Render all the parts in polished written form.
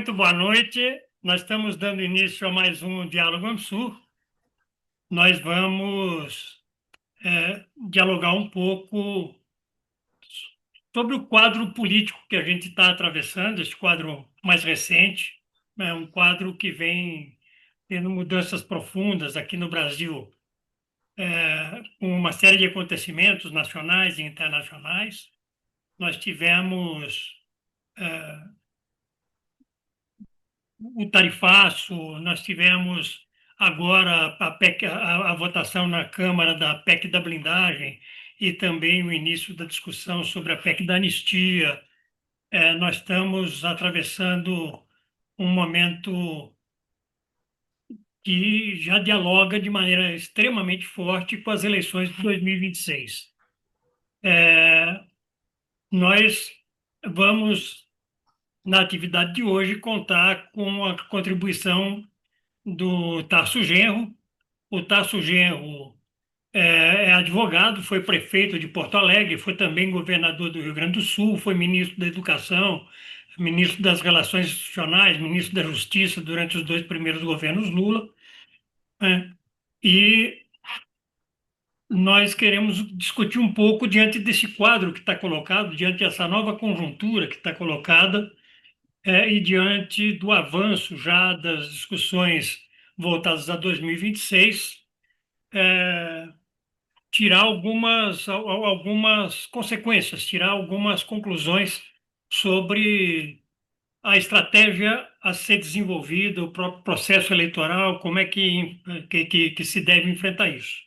Muito boa noite. Nós estamos dando início a mais um Diálogo AMSUR. Nós vamos dialogar um pouco sobre o quadro político que a gente está atravessando, esse quadro mais recente, um quadro que vem tendo mudanças profundas aqui no Brasil, com uma série de acontecimentos nacionais e internacionais. Nós tivemos o tarifaço, nós tivemos agora a PEC, a votação na Câmara da PEC da blindagem e também o início da discussão sobre a PEC da anistia. Nós estamos atravessando um momento que já dialoga de maneira extremamente forte com as eleições de 2026. Nós vamos, na atividade de hoje, contar com a contribuição do Tarso Genro. O Tarso Genro é advogado, foi prefeito de Porto Alegre, foi também governador do Rio Grande do Sul, foi ministro da Educação, ministro das Relações Institucionais, ministro da Justiça durante os dois primeiros governos Lula, né? E nós queremos discutir um pouco diante desse quadro que está colocado, diante dessa nova conjuntura que está colocada, e diante do avanço já das discussões voltadas a 2026, tirar algumas consequências, tirar algumas conclusões sobre a estratégia a ser desenvolvida, o próprio processo eleitoral, como é que se deve enfrentar isso.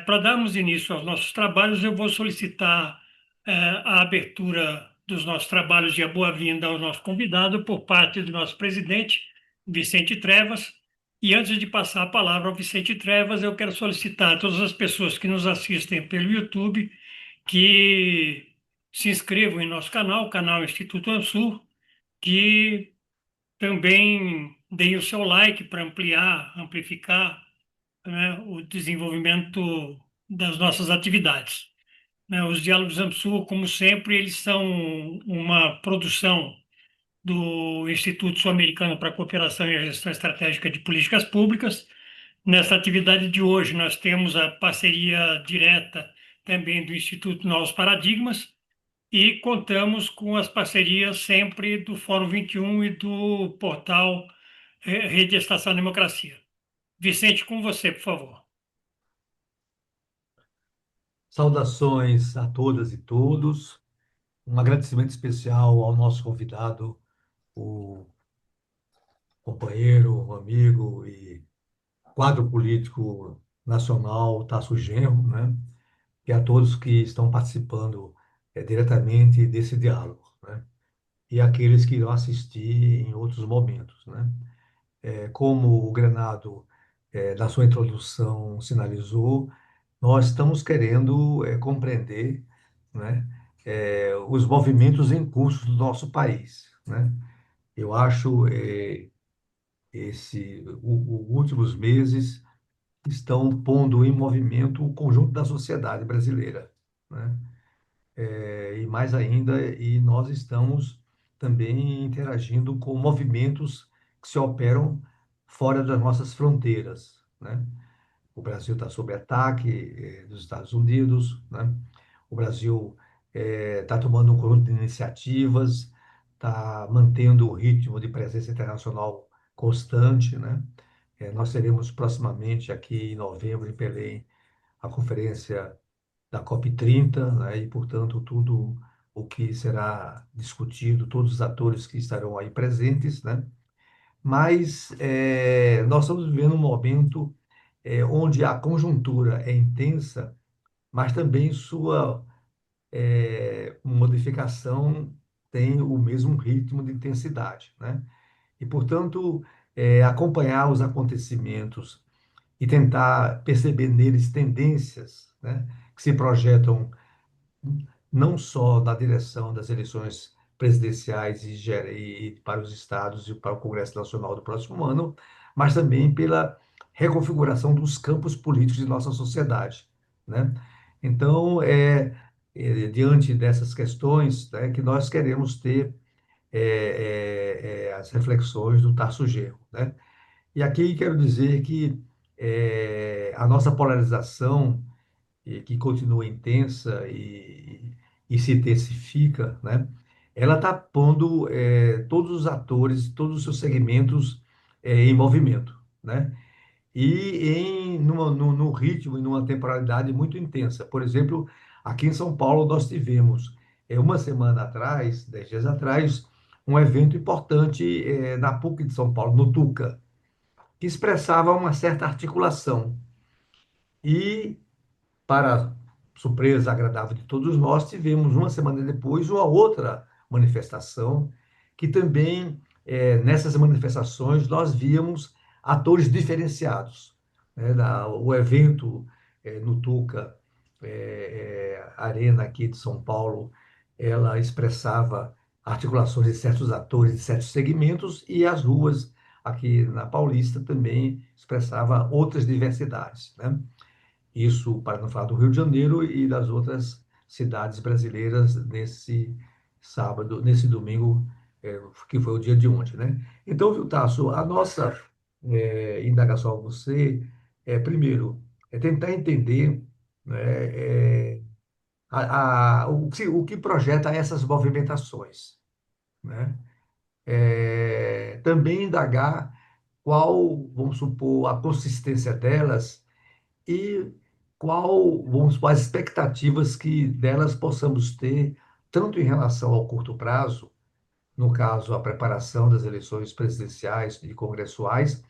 Para darmos início aos nossos trabalhos, eu vou solicitar a abertura dos nossos trabalhos e a boa-vinda ao nosso convidado por parte do nosso presidente, Vicente Trevas. E antes de passar a palavra ao Vicente Trevas, eu quero solicitar a todas as pessoas que nos assistem pelo YouTube que se inscrevam em nosso canal, o canal Instituto Ansur, que também deem o seu like para amplificar, né, o desenvolvimento das nossas atividades. Né, os Diálogos AMSUR, como sempre, eles são uma produção do Instituto Sul-Americano para a Cooperação e a Gestão Estratégica de Políticas Públicas. Nessa atividade de hoje, nós temos a parceria direta também do Instituto Novos Paradigmas e contamos com as parcerias sempre do Fórum 21 e do portal Rede Estação Democracia. Vicente, com você, por favor. Saudações a todas e todos. Um agradecimento especial ao nosso convidado, o companheiro, o amigo e quadro político nacional, Tasso Genro, né? E a todos que estão participando diretamente desse diálogo, né? E aqueles que irão assistir em outros momentos, né? Como o Granado, na sua introdução, sinalizou, nós estamos querendo compreender, né, os movimentos em curso do nosso país, né? Eu acho os últimos meses estão pondo em movimento o conjunto da sociedade brasileira, né? E mais ainda, e nós estamos também interagindo com movimentos que se operam fora das nossas fronteiras, né? O Brasil está sob ataque dos Estados Unidos, né? O Brasil está tomando um conjunto de iniciativas, está mantendo o ritmo de presença internacional constante, né? Nós teremos proximamente aqui em novembro, em Belém, a conferência da COP30, né? E, portanto, tudo o que será discutido, todos os atores que estarão aí presentes, né? Mas nós estamos vivendo um momento onde a conjuntura é intensa, mas também sua modificação tem o mesmo ritmo de intensidade, né? E, portanto, acompanhar os acontecimentos e tentar perceber neles tendências, né, que se projetam não só na direção das eleições presidenciais e para os estados e para o Congresso Nacional do próximo ano, mas também pela reconfiguração dos campos políticos de nossa sociedade, né? Então, diante dessas questões, né, que nós queremos ter as reflexões do Tarso Genro, né? E aqui quero dizer que a nossa polarização, que continua intensa e se intensifica, né? Ela está pondo todos os atores, todos os seus segmentos em movimento, né? E no ritmo e numa temporalidade muito intensa. Por exemplo, aqui em São Paulo nós tivemos, uma semana atrás, 10 dias atrás, um evento importante na PUC de São Paulo, no Tuca, que expressava uma certa articulação. E, para surpresa agradável de todos nós, tivemos uma semana depois uma outra manifestação, que também, nessas manifestações, nós víamos atores diferenciados, né? O evento no Tuca, Arena aqui de São Paulo, ela expressava articulações de certos atores de certos segmentos, e as ruas aqui na Paulista também expressava outras diversidades, né? Isso para não falar do Rio de Janeiro e das outras cidades brasileiras nesse sábado, nesse domingo, que foi o dia de ontem, né? Então, viu, Tasso, a nossa indagação a você primeiro, é tentar entender, né, o que projeta essas movimentações, né? Também indagar qual, vamos supor, a consistência delas e qual, vamos supor, as expectativas que delas possamos ter, tanto em relação ao curto prazo, no caso, a preparação das eleições presidenciais e congressuais,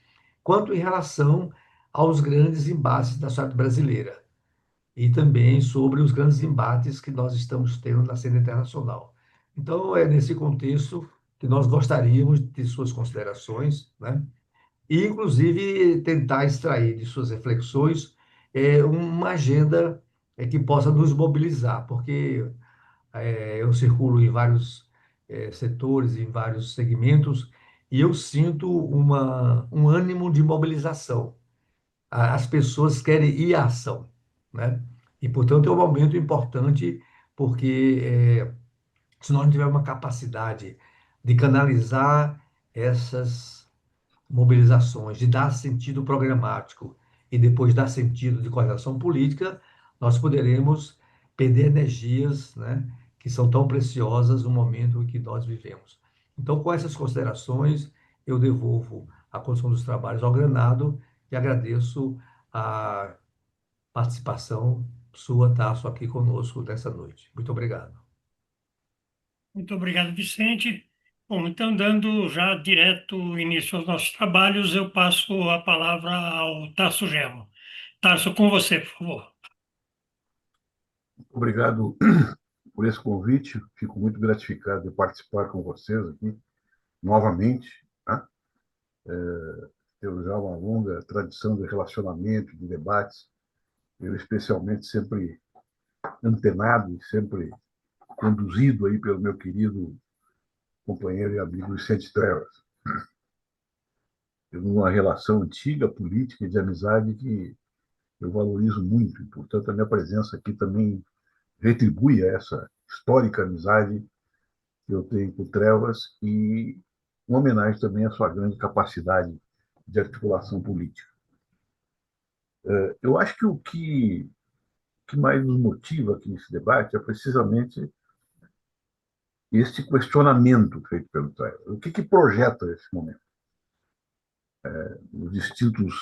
quanto em relação aos grandes embates da sociedade brasileira e também sobre os grandes embates que nós estamos tendo na cena internacional. Então, é nesse contexto que nós gostaríamos de suas considerações, né? E, inclusive, tentar extrair de suas reflexões uma agenda que possa nos mobilizar, porque eu circulo em vários setores, em vários segmentos, e eu sinto um ânimo de mobilização. As pessoas querem ir à ação, né? E, portanto, é um momento importante, porque se nós não tivermos uma capacidade de canalizar essas mobilizações, de dar sentido programático e depois dar sentido de coordenação política, nós poderemos perder energias, né, que são tão preciosas no momento em que nós vivemos. Então, com essas considerações, eu devolvo a condução dos trabalhos ao Granado e agradeço a participação sua, Tasso, aqui conosco nessa noite. Muito obrigado. Muito obrigado, Vicente. Bom, então, dando já direto início aos nossos trabalhos, eu passo a palavra ao Tarso Genro. Tarso, com você, por favor. Obrigado por esse convite. Fico muito gratificado de participar com vocês aqui novamente. Tá? Temos já uma longa tradição de relacionamento, de debates. Eu, especialmente, sempre antenado e sempre conduzido aí pelo meu querido companheiro e amigo Vicente Trevas. Temos uma relação antiga, política e de amizade que eu valorizo muito. E, portanto, a minha presença aqui também retribui essa histórica amizade que eu tenho com o Trevas e uma homenagem também à sua grande capacidade de articulação política. Eu acho que o que mais nos motiva aqui nesse debate é precisamente este questionamento feito pelo Trevas. O que projeta esse momento? Os distintos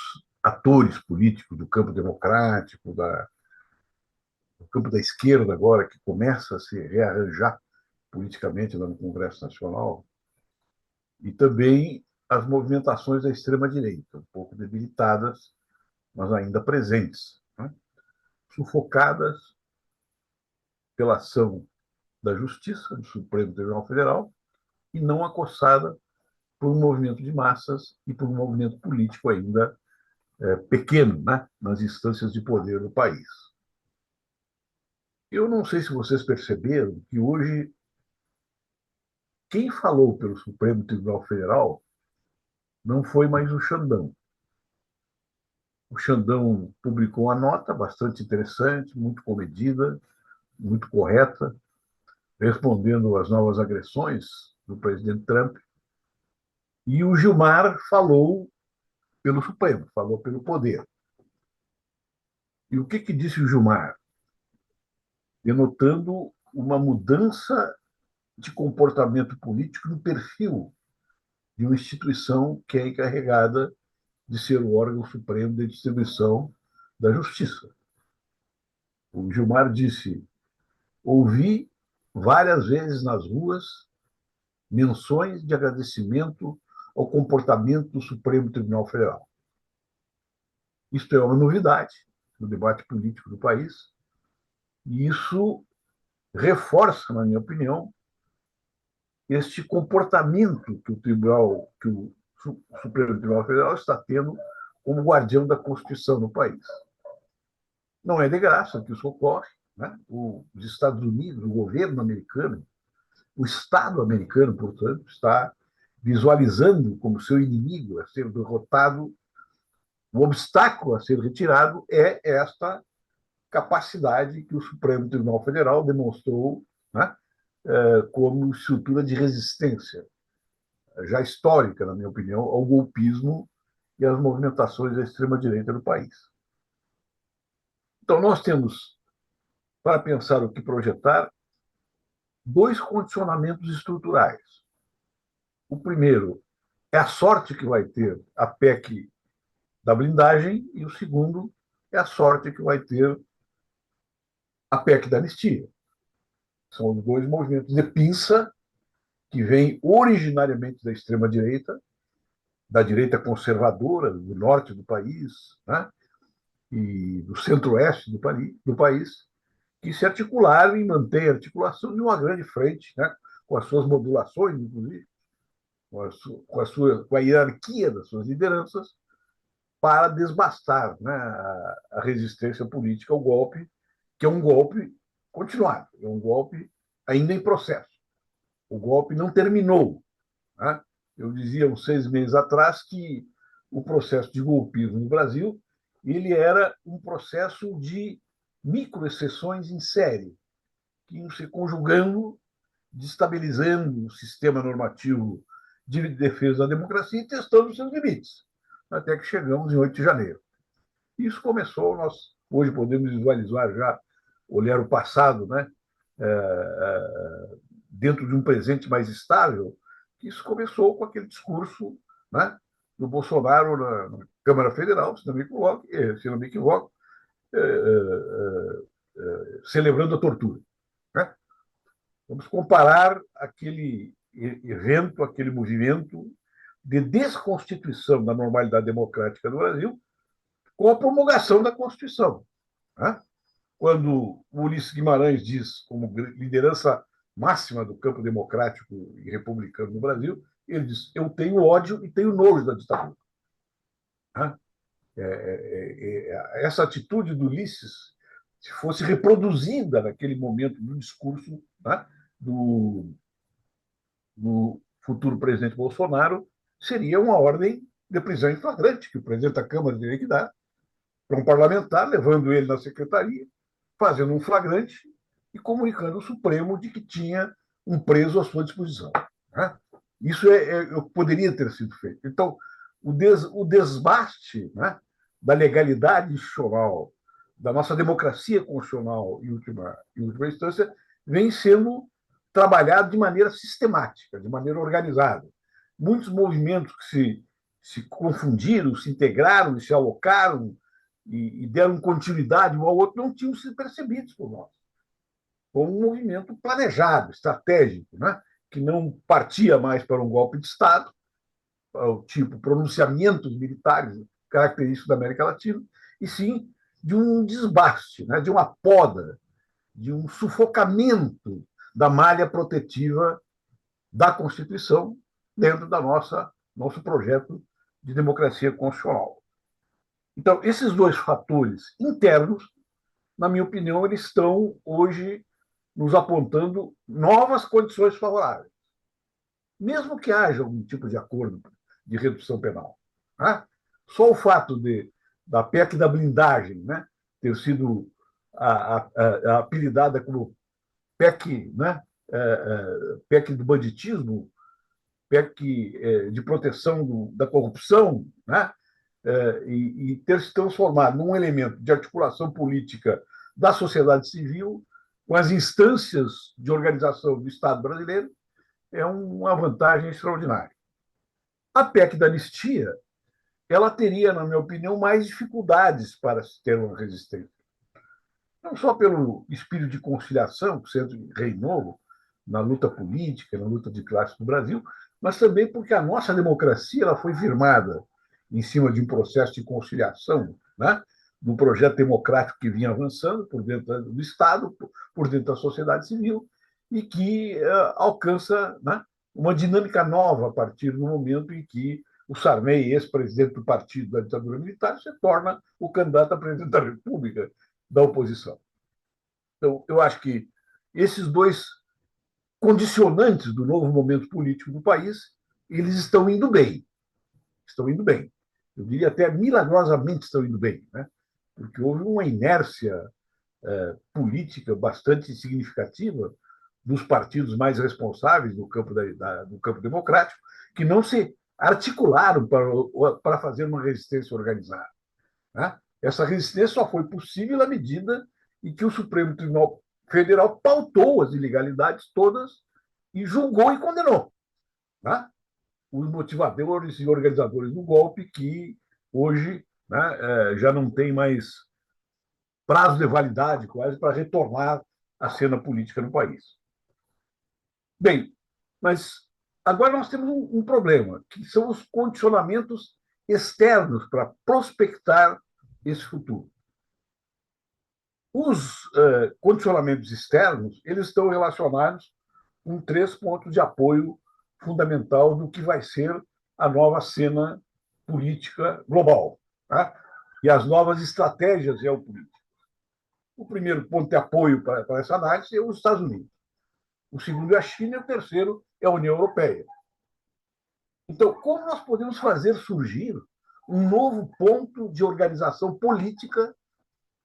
atores políticos do campo democrático, do campo da esquerda agora, que começa a se rearranjar politicamente no Congresso Nacional, e também as movimentações da extrema-direita, um pouco debilitadas, mas ainda presentes, né? Sufocadas pela ação da Justiça, do Supremo Tribunal Federal, e não acossada por um movimento de massas e por um movimento político ainda pequeno, né, nas instâncias de poder do país. Eu não sei se vocês perceberam que hoje quem falou pelo Supremo Tribunal Federal não foi mais o Xandão. O Xandão publicou uma nota bastante interessante, muito comedida, muito correta, respondendo às novas agressões do presidente Trump, e o Gilmar falou pelo Supremo, falou pelo poder. E o que disse o Gilmar? Denotando uma mudança de comportamento político no perfil de uma instituição que é encarregada de ser o órgão supremo de distribuição da justiça. O Gilmar disse: ouvi várias vezes nas ruas menções de agradecimento ao comportamento do Supremo Tribunal Federal. Isto é uma novidade no debate político do país, e isso reforça, na minha opinião, este comportamento que o Supremo Tribunal Federal está tendo como guardião da Constituição no país. Não é de graça que isso ocorre, né? Os Estados Unidos, o governo americano, o Estado americano, portanto, está visualizando como seu inimigo a ser derrotado, o obstáculo a ser retirado é esta capacidade que o Supremo Tribunal Federal demonstrou, né, como estrutura de resistência, já histórica, na minha opinião, ao golpismo e às movimentações da extrema-direita no país. Então, nós temos, para pensar o que projetar, dois condicionamentos estruturais. O primeiro é a sorte que vai ter a PEC da blindagem, e o segundo é a sorte que vai ter a PEC da anistia. São os dois movimentos de pinça que vêm originariamente da extrema-direita, da direita conservadora do norte do país, né, e do centro-oeste do país, que se articularam e mantêm a articulação de uma grande frente, né, com as suas modulações, inclusive, com a hierarquia das suas lideranças, para desbastar, né, a resistência política ao golpe, que é um golpe continuado, é um golpe ainda em processo. O golpe não terminou. Né? Eu dizia uns 6 meses atrás que o processo de golpismo no Brasil ele era um processo de microexceções em série, que iam se conjugando, destabilizando o sistema normativo de defesa da democracia e testando seus limites, até que chegamos em 8 de janeiro. Isso começou, nós hoje podemos visualizar já, olhar o passado, né? Dentro de um presente mais estável, que isso começou com aquele discurso, né, do Bolsonaro na Câmara Federal, se não me equivoco, celebrando a tortura. Né? Vamos comparar aquele evento, aquele movimento de desconstituição da normalidade democrática do Brasil com a promulgação da Constituição. Né? Quando o Ulisses Guimarães diz, como liderança máxima do campo democrático e republicano no Brasil, ele diz: eu tenho ódio e tenho nojo da ditadura. Essa atitude do Ulisses, se fosse reproduzida naquele momento no discurso, né, do futuro presidente Bolsonaro, seria uma ordem de prisão em flagrante que o presidente da Câmara teria que dar para um parlamentar, levando ele na secretaria, fazendo um flagrante e comunicando ao Supremo de que tinha um preso à sua disposição. Né? Isso poderia ter sido feito. Então, o desbaste, né, da legalidade institucional, da nossa democracia constitucional em última instância, vem sendo trabalhado de maneira sistemática, de maneira organizada. Muitos movimentos que se confundiram, se integraram e se alocaram e deram continuidade um ao outro não tinham sido percebidos por nós. Foi um movimento planejado, estratégico, né? Que não partia mais para um golpe de Estado, tipo pronunciamentos militares característicos da América Latina, e sim de um desbaste, né? De uma poda, de um sufocamento da malha protetiva da Constituição dentro da nosso projeto de democracia constitucional. Então, esses dois fatores internos, na minha opinião, eles estão hoje nos apontando novas condições favoráveis. Mesmo que haja algum tipo de acordo de redução penal. Né? Só o fato da PEC da blindagem, né, ter sido apelidada como PEC, né, PEC do banditismo, PEC de proteção da corrupção, né? E ter se transformado num elemento de articulação política da sociedade civil com as instâncias de organização do Estado brasileiro é uma vantagem extraordinária. A PEC da anistia, ela teria, na minha opinião, mais dificuldades para ter uma resistência. Não só pelo espírito de conciliação que sempre reinou na luta política, na luta de classe do Brasil, mas também porque a nossa democracia ela foi firmada em cima de um processo de conciliação, né? De um projeto democrático que vinha avançando por dentro do Estado, por dentro da sociedade civil, e que alcança, né, uma dinâmica nova a partir do momento em que o Sarney, ex-presidente do partido da ditadura militar, se torna o candidato a presidente da República da oposição. Então, eu acho que esses dois condicionantes do novo momento político do país, eles estão indo bem. Estão indo bem. Eu diria até milagrosamente estão indo bem, né? Porque houve uma inércia política bastante significativa dos partidos mais responsáveis do campo democrático, que não se articularam para fazer uma resistência organizada, né? Essa resistência só foi possível à medida em que o Supremo Tribunal Federal pautou as ilegalidades todas e julgou e condenou, né, os motivadores e organizadores do golpe, que hoje, né, já não tem mais prazo de validade quase para retornar à cena política no país. Bem, mas agora nós temos um problema, que são os condicionamentos externos para prospectar esse futuro. Os condicionamentos externos eles estão relacionados com 3 pontos de apoio fundamental do que vai ser a nova cena política global, tá? E as novas estratégias geopolíticas. O primeiro ponto de apoio para essa análise é os Estados Unidos. O segundo é a China e o terceiro é a União Europeia. Então, como nós podemos fazer surgir um novo ponto de organização política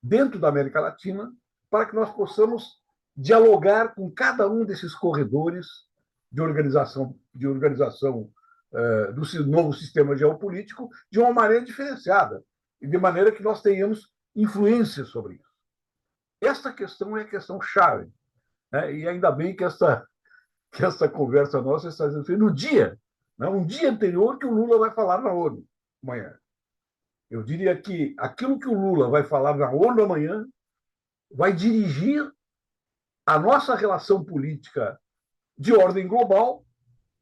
dentro da América Latina para que nós possamos dialogar com cada um desses corredores de organização do novo sistema geopolítico de uma maneira diferenciada e de maneira que nós tenhamos influência sobre isso. Esta questão é a questão chave, né? E ainda bem que essa conversa nossa está sendo feita no dia, né? Um dia anterior que o Lula vai falar na ONU amanhã. Eu diria que aquilo que o Lula vai falar na ONU amanhã vai dirigir a nossa relação política de ordem global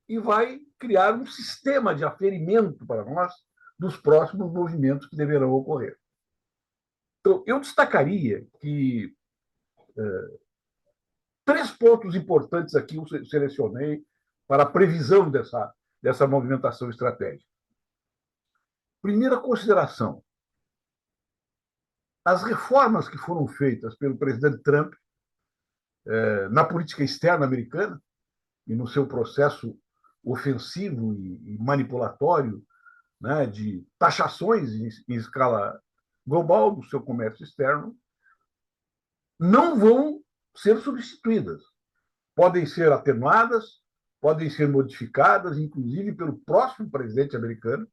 e vai criar um sistema de aferimento para nós dos próximos movimentos que deverão ocorrer. Então, eu destacaria que 3 pontos importantes aqui eu selecionei para a previsão dessa movimentação estratégica. Primeira consideração: as reformas que foram feitas pelo presidente Trump na política externa americana e no seu processo ofensivo e manipulatório, né, de taxações em escala global do seu comércio externo, não vão ser substituídas. Podem ser atenuadas, podem ser modificadas, inclusive pelo próximo presidente americano,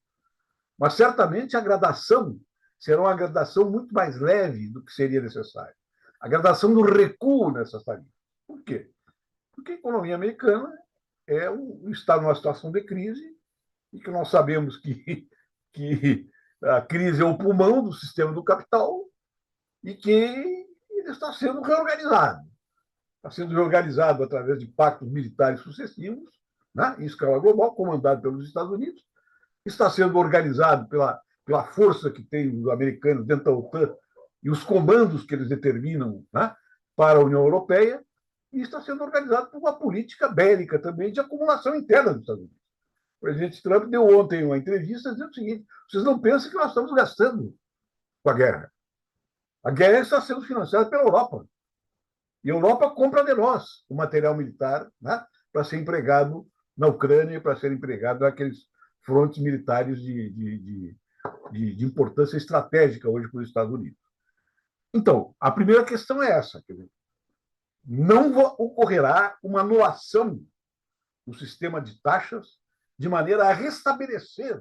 mas certamente a gradação será uma gradação muito mais leve do que seria necessário. A gradação do recuo nessas tarifas. Por quê? Porque a economia americana está numa situação de crise e que nós sabemos que a crise é o pulmão do sistema do capital e que ele está sendo reorganizado. Está sendo reorganizado através de pactos militares sucessivos, né, em escala global, comandado pelos Estados Unidos. Está sendo organizado pela força que tem os americanos dentro da OTAN e os comandos que eles determinam, né, para a União Europeia, e está sendo organizado por uma política bélica também de acumulação interna dos Estados Unidos. O presidente Trump deu ontem uma entrevista dizendo o seguinte: vocês não pensam que nós estamos gastando com a guerra. A guerra está sendo financiada pela Europa. E a Europa compra de nós o material militar, né, para ser empregado na Ucrânia, para ser empregado naqueles frontes militares de importância estratégica hoje para os Estados Unidos. Então, a primeira questão é essa: quer dizer, não ocorrerá uma anulação do sistema de taxas de maneira a restabelecer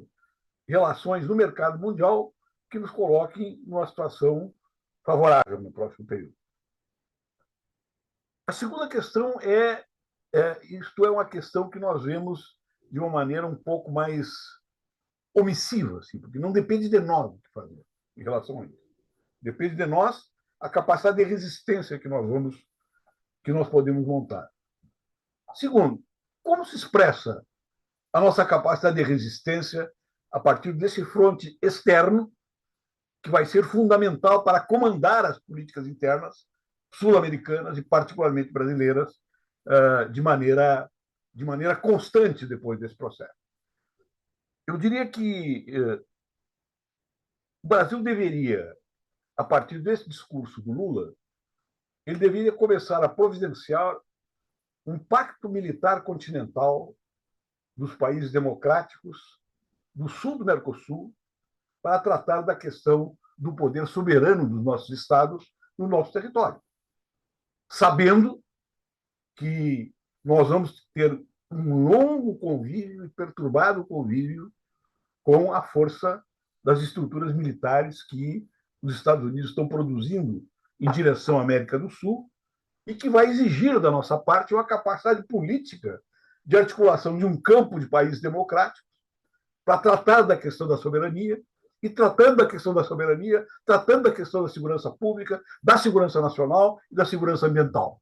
relações no mercado mundial que nos coloquem numa situação favorável no próximo período. A segunda questão isto é uma questão que nós vemos de uma maneira um pouco mais omissiva, assim, porque não depende de nós o que fazer em relação a isso. Depende de nós a capacidade de resistência que nós podemos montar. Segundo, como se expressa a nossa capacidade de resistência a partir desse fronte externo, que vai ser fundamental para comandar as políticas internas sul-americanas e particularmente brasileiras de maneira constante depois desse processo. Eu diria que o Brasil deveria, a partir desse discurso do Lula, ele deveria começar a providenciar um pacto militar continental dos países democráticos do sul do Mercosul para tratar da questão do poder soberano dos nossos estados no nosso território, sabendo que nós vamos ter um longo convívio e perturbado convívio com a força das estruturas militares que os Estados Unidos estão produzindo em direção à América do Sul e que vai exigir da nossa parte uma capacidade política de articulação de um campo de países democráticos para tratar da questão da soberania e, tratando da questão da soberania, tratando da questão da segurança pública, da segurança nacional e da segurança ambiental.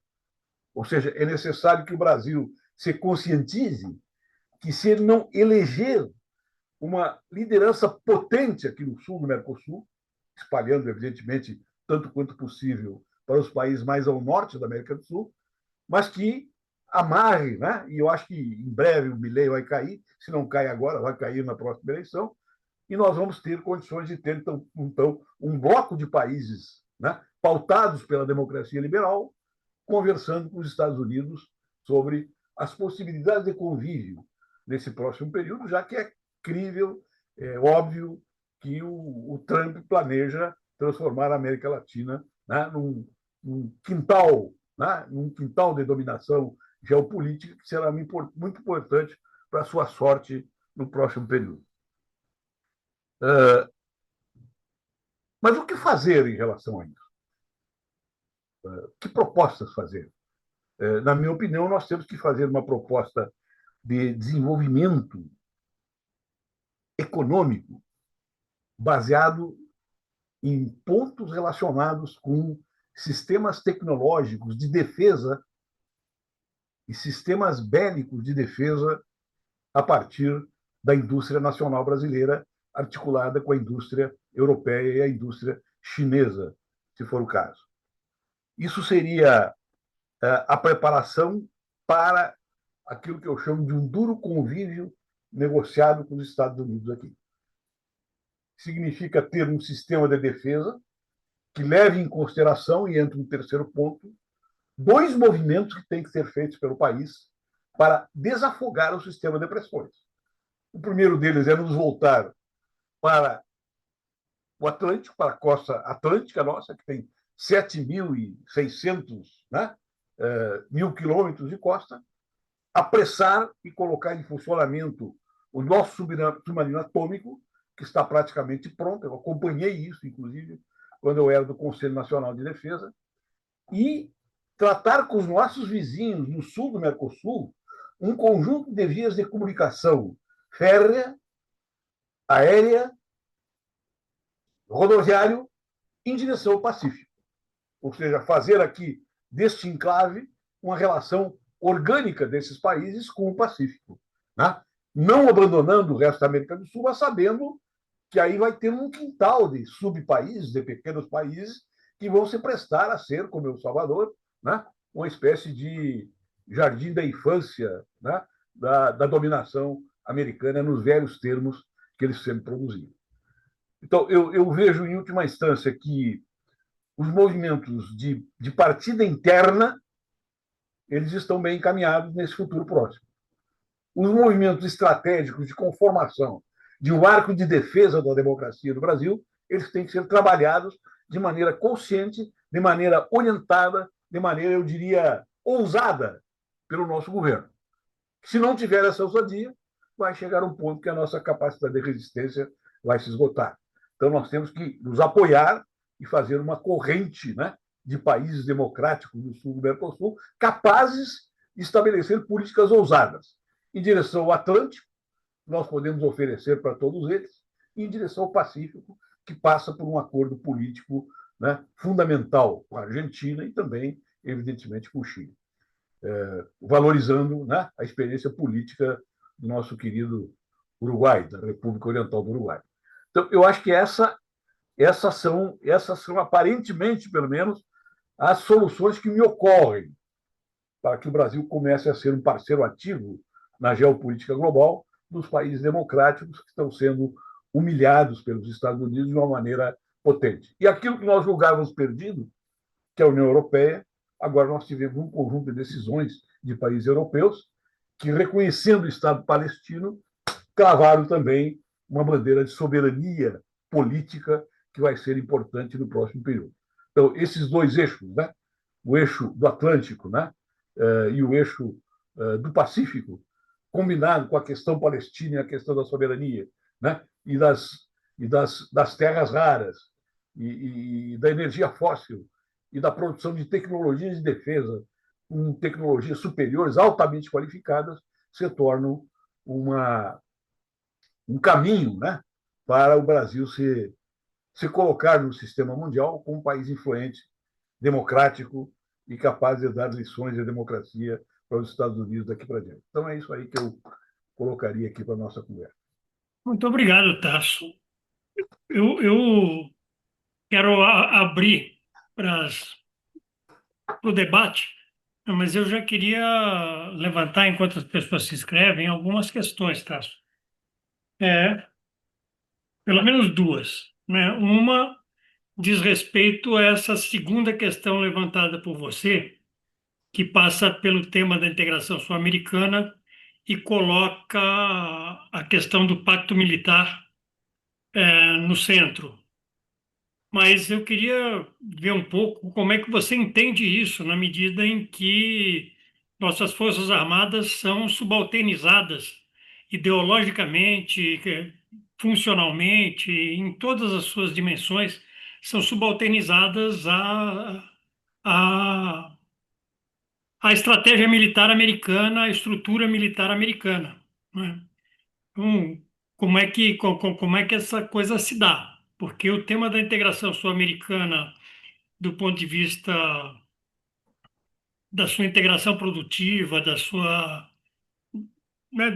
Ou seja, é necessário que o Brasil se conscientize que, se ele não eleger uma liderança potente aqui no sul do Mercosul, espalhando, evidentemente, tanto quanto possível para os países mais ao norte da América do Sul, mas que amarre, né? E eu acho que em breve o Milei vai cair, se não cai agora, vai cair na próxima eleição, e nós vamos ter condições de ter, então um bloco de países, né, pautados pela democracia liberal, conversando com os Estados Unidos sobre as possibilidades de convívio nesse próximo período, já que é crível, é óbvio que o Trump planeja transformar a América Latina, né, num quintal de dominação geopolítica que será muito importante para a sua sorte no próximo período. Mas o que fazer em relação a isso? Que propostas fazer? Na minha opinião, nós temos que fazer uma proposta de desenvolvimento econômico baseado em pontos relacionados com sistemas tecnológicos de defesa e sistemas bélicos de defesa a partir da indústria nacional brasileira, articulada com a indústria europeia e a indústria chinesa, se for o caso. Isso seria a preparação para aquilo que eu chamo de um duro convívio negociado com os Estados Unidos aqui. Significa ter um sistema de defesa que leve em consideração, e entra um terceiro ponto, dois movimentos que têm que ser feitos pelo país para desafogar o sistema de pressões. O primeiro deles é nos voltar para o Atlântico, para a costa atlântica nossa, que tem 7.600 mil quilômetros de costa, apressar e colocar em funcionamento o nosso submarino atômico, que está praticamente pronto. Eu acompanhei isso, inclusive, quando eu era do Conselho Nacional de Defesa, e tratar com os nossos vizinhos no sul do Mercosul um conjunto de vias de comunicação férrea, aérea, rodoviário, em direção ao Pacífico. Ou seja, fazer aqui deste enclave uma relação orgânica desses países com o Pacífico, né? Não abandonando o resto da América do Sul, mas sabendo que aí vai ter um quintal de subpaíses, de pequenos países, que vão se prestar a ser, como El Salvador, né, uma espécie de jardim da infância, né, da dominação americana nos velhos termos que eles sempre produziam. Então, eu vejo, em última instância, que os movimentos de partida interna eles estão bem encaminhados nesse futuro próximo. Os movimentos estratégicos de conformação de um arco de defesa da democracia do Brasil, eles têm que ser trabalhados de maneira consciente, de maneira orientada, de maneira, eu diria, ousada pelo nosso governo. Se não tiver essa ousadia, vai chegar um ponto que a nossa capacidade de resistência vai se esgotar. Então, nós temos que nos apoiar e fazer uma corrente, né, de países democráticos do sul do Mercosul capazes de estabelecer políticas ousadas em direção ao Atlântico, nós podemos oferecer para todos eles, e em direção ao Pacífico, que passa por um acordo político, né, fundamental com a Argentina e também, evidentemente, com o Chile, valorizando, né, a experiência política do nosso querido Uruguai, da República Oriental do Uruguai. Então, eu acho que essas são aparentemente, pelo menos, as soluções que me ocorrem para que o Brasil comece a ser um parceiro ativo na geopolítica global dos países democráticos que estão sendo humilhados pelos Estados Unidos de uma maneira potente. E aquilo que nós julgávamos perdido, que é a União Europeia, agora nós tivemos um conjunto de decisões de países europeus que, reconhecendo o Estado palestino, cravaram também uma bandeira de soberania política que vai ser importante no próximo período. Então, esses dois eixos, né? O eixo do Atlântico, né? E o eixo do Pacífico, combinado com a questão palestina e a questão da soberania, né? Das terras raras, e da energia fóssil, e da produção de tecnologias de defesa, com tecnologias superiores, altamente qualificadas, se tornam um caminho, né, para o Brasil se colocar no sistema mundial como um país influente, democrático e capaz de dar lições de democracia para os Estados Unidos daqui para diante. Então, é isso aí que eu colocaria aqui para a nossa conversa. Muito obrigado, Tasso. Eu quero abrir para o debate, mas eu já queria levantar, enquanto as pessoas se inscrevem, algumas questões, Tasso. Pelo menos duas, né? Uma diz respeito a essa segunda questão levantada por você, que passa pelo tema da integração sul-americana e coloca a questão do pacto militar no centro. Mas eu queria ver um pouco como é que você entende isso, na medida em que nossas Forças Armadas são subalternizadas ideologicamente, funcionalmente, em todas as suas dimensões, são subalternizadas à, à estratégia militar americana, à estrutura militar americana, né? Então, como é que essa coisa se dá? Porque o tema da integração sul-americana, do ponto de vista da sua integração produtiva, da sua, né,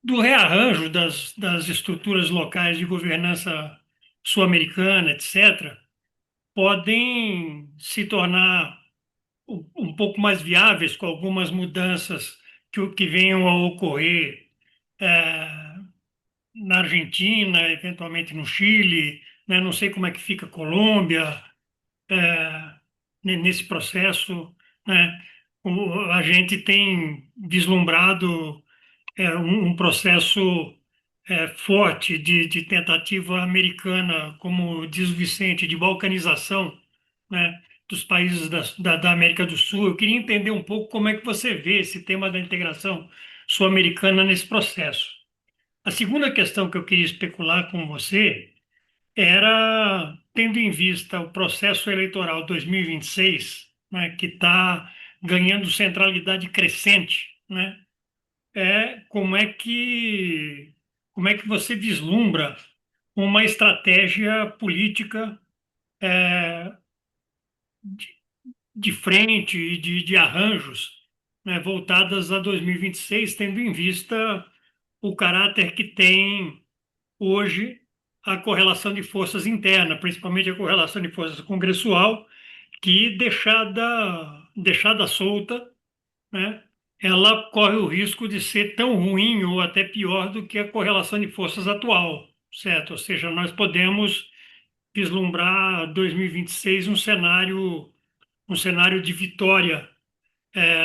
do rearranjo das estruturas locais de governança sul-americana, etc., podem se tornar um pouco mais viáveis com algumas mudanças que venham a ocorrer eh, na Argentina, eventualmente no Chile, né? Não sei como é que fica a Colômbia, é, nesse processo, né? A gente tem vislumbrado um processo forte de tentativa americana, como diz o Vicente, de balcanização, né, dos países da América do Sul. Eu queria entender um pouco como é que você vê esse tema da integração sul-americana nesse processo. A segunda questão que eu queria especular com você era, tendo em vista o processo eleitoral 2026, né, que está ganhando centralidade crescente, né, como é que você vislumbra uma estratégia política de frente e de arranjos, né, voltadas a 2026, tendo em vista o caráter que tem hoje a correlação de forças interna, principalmente a correlação de forças congressual, que deixada solta, né, ela corre o risco de ser tão ruim ou até pior do que a correlação de forças atual, certo? Ou seja, nós podemos vislumbrar 2026 um cenário de vitória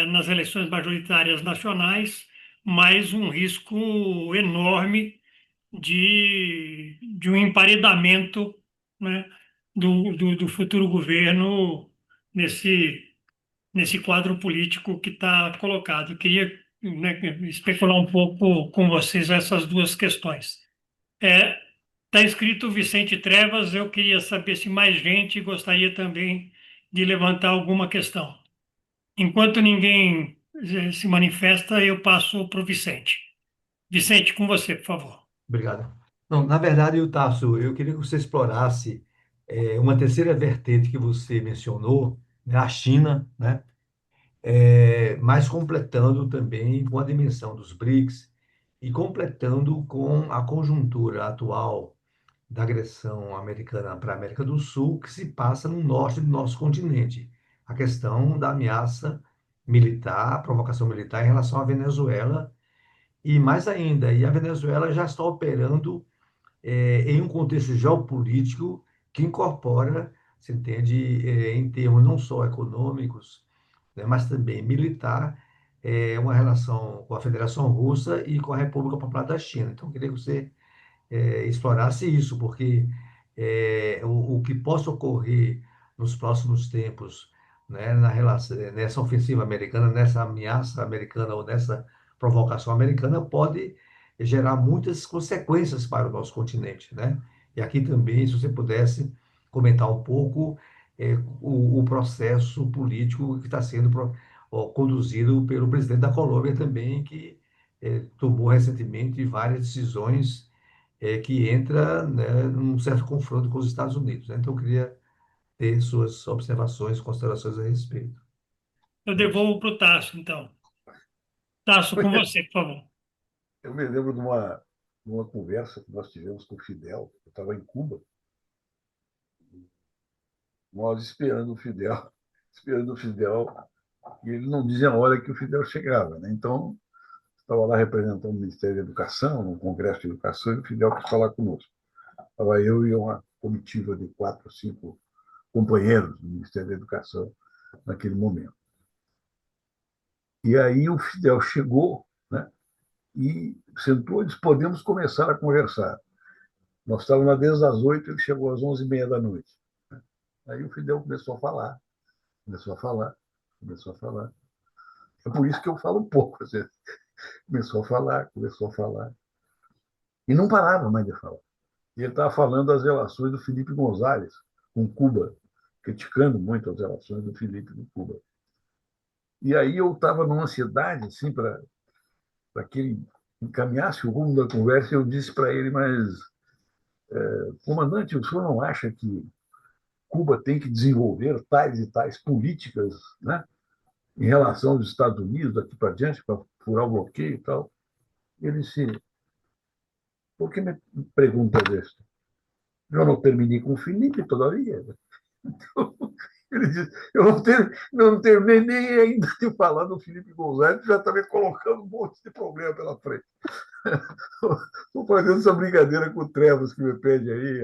nas eleições majoritárias nacionais, mas um risco enorme de um emparedamento, né, do futuro governo nesse quadro político que está colocado. Eu queria né, especular um pouco com vocês essas duas questões. Está escrito Vicente Trevas, eu queria saber se mais gente gostaria também de levantar alguma questão. Enquanto ninguém se manifesta, eu passo para o Vicente. Vicente, com você, por favor. Obrigado. Não, na verdade, o Tasso, eu queria que você explorasse uma terceira vertente que você mencionou, né, a China, né, mas completando também com a dimensão dos BRICS e completando com a conjuntura atual da agressão americana para a América do Sul, que se passa no norte do nosso continente. A questão da ameaça militar, provocação militar em relação à Venezuela, e mais ainda, e a Venezuela já está operando em um contexto geopolítico que incorpora, se entende, em termos não só econômicos, né, mas também militar, uma relação com a Federação Russa e com a República Popular da China. Então, eu queria que você explorasse isso, porque o que possa ocorrer nos próximos tempos, né, na relação, nessa ofensiva americana, nessa ameaça americana ou nessa provocação americana, pode gerar muitas consequências para o nosso continente, né? E aqui também, se você pudesse comentar um pouco o processo político que está sendo conduzido pelo presidente da Colômbia também, que tomou recentemente várias decisões que entra, né, num certo confronto com os Estados Unidos, né? Então, eu queria ter suas observações, considerações a respeito. Eu devolvo para o Tasso, então. Tasso, com você, por favor. Eu me lembro de uma conversa que nós tivemos com o Fidel. Eu estava em Cuba, nós esperando o Fidel, esperando o Fidel, e ele não dizia a hora que o Fidel chegava, né? Então, estava lá representando o Ministério da Educação, no Congresso de Educação, e o Fidel quis falar conosco. Estava eu e uma comitiva de 4 ou 5 companheiros do Ministério da Educação naquele momento. E aí o Fidel chegou, né, e sentou e disse: podemos começar a conversar. Nós estávamos lá desde as 8, ele chegou às 11h30 da noite. Aí o Fidel começou a falar, começou a falar, começou a falar. É por isso que eu falo um pouco. Assim. Começou a falar, começou a falar. E não parava mais de falar. E ele estava falando das relações do Felipe González com Cuba, criticando muito as relações do Felipe com Cuba. E aí eu estava numa ansiedade assim, para que ele encaminhasse o rumo da conversa, e eu disse para ele: mas, comandante, o senhor não acha que Cuba tem que desenvolver tais e tais políticas, né, em relação aos Estados Unidos, daqui para diante, para furar o bloqueio e tal? Ele disse: por que me pergunta isso? Eu não terminei com o Felipe todavia. Ele disse: eu não terminei nem ainda de falar do Felipe González, já está me colocando um monte de problema pela frente. Estou fazendo essa brincadeira com o Trevas, que me pede aí